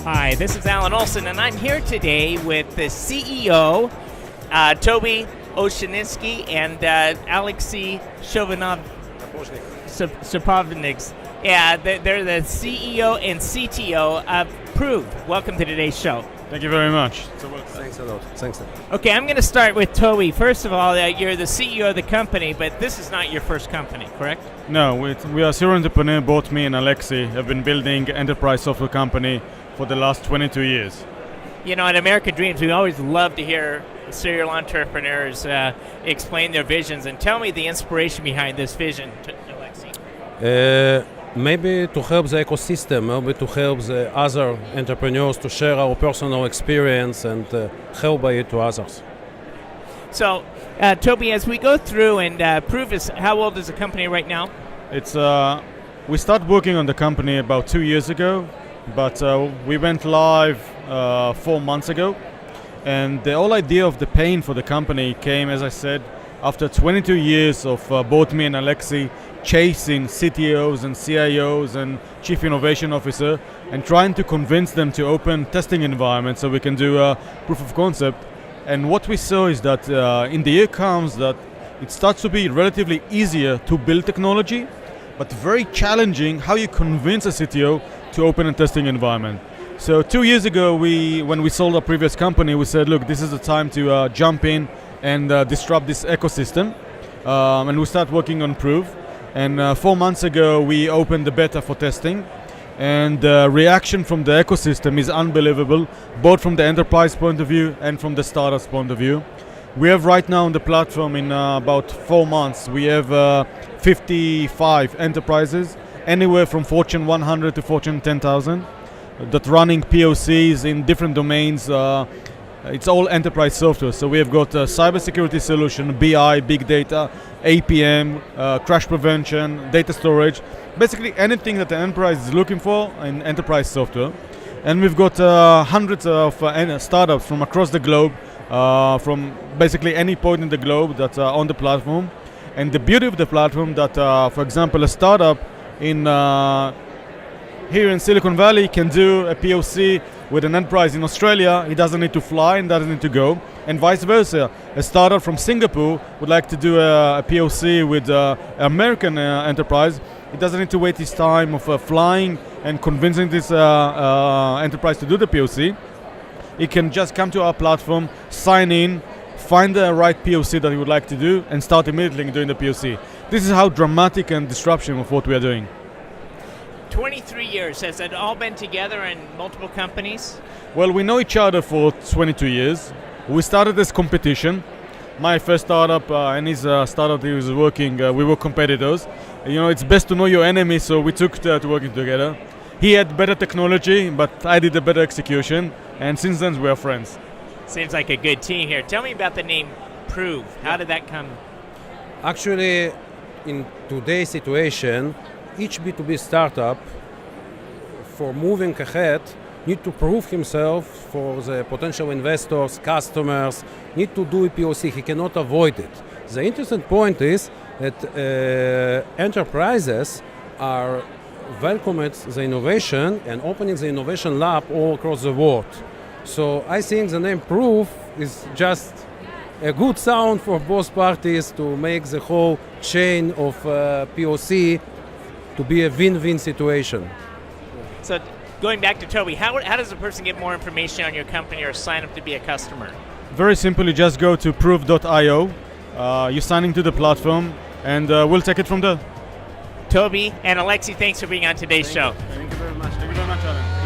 Hi, this is Alan Olson, and I'm here today with the CEO, Toby Oshinsky, and Alexei Shapovniks. Yeah, they're the CEO and CTO of Proov. Welcome to today's show. Thank you very much. Thanks a lot. Thanks. Okay, I'm going to start with Toby. First of all, you're the CEO of the company, but this is not your first company, correct? No, we are serial entrepreneur. Both me and Alexei have been building enterprise software company for the last 22 years. You know, at American Dreams, we always love to hear serial entrepreneurs explain their visions. And tell me the inspiration behind this vision, Alexei. Maybe to help the ecosystem, maybe to help the other entrepreneurs to share our personal experience and help by it to others. So, Toby, as we go through, and Proov is, how old is the company right now? It's we started working on the company about 2 years ago, but we went live 4 months ago. And the whole idea of the pain for the company came, as I said, after 22 years of both me and Alexei chasing CTOs and CIOs and Chief Innovation Officer and trying to convince them to open testing environments so we can do a proof of concept. And what we saw is that in the year comes that it starts to be relatively easier to build technology, but very challenging how you convince a CTO to open a testing environment. So 2 years ago, when we sold our previous company, we said, look, this is the time to jump in and disrupt this ecosystem. And we start working on Proov. And 4 months ago, we opened the beta for testing. And the reaction from the ecosystem is unbelievable, both from the enterprise point of view and from the startups point of view. We have right now on the platform in about 4 months, we have 55 enterprises, anywhere from Fortune 100 to Fortune 10,000, that running POCs in different domains. It's all enterprise software. So we have got a cybersecurity solution, BI, big data, APM, crash prevention, data storage, basically anything that the enterprise is looking for in enterprise software. And we've got hundreds of startups from across the globe, from basically any point in the globe that are on the platform. And the beauty of the platform that, for example, a startup in here in Silicon Valley can do a POC with an enterprise in Australia. He doesn't need to fly and doesn't need to go, and vice versa. A startup from Singapore would like to do a POC with an American enterprise. He doesn't need to wait his time of flying and convincing this enterprise to do the POC. He can just come to our platform, sign in, find the right POC that he would like to do, and start immediately doing the POC. This is how dramatic and disruption of what we are doing. 23 years, has it all been together in multiple companies? Well, we know each other for 22 years. We started this competition. My first startup and his startup he was working, we were competitors. You know, it's best to know your enemy, so we took to working together. He had better technology, but I did a better execution, and since then we are friends. Seems like a good team here. Tell me about the name Proov. How did that come? Actually, in today's situation, each B2B startup, for moving ahead, need to prove himself for the potential investors, customers, need to do a POC. He cannot avoid it. The interesting point is that enterprises are welcoming the innovation and opening the innovation lab all across the world. So I think the name Proov is just a good sound for both parties to make the whole chain of POC to be a win-win situation. So going back to Toby, how does a person get more information on your company or sign up to be a customer? Very simply, just go to proov.io, you sign into the platform, and we'll take it from there. Toby and Alexei, thanks for being on today's show. Thank you very much. Thank you very much, Alan.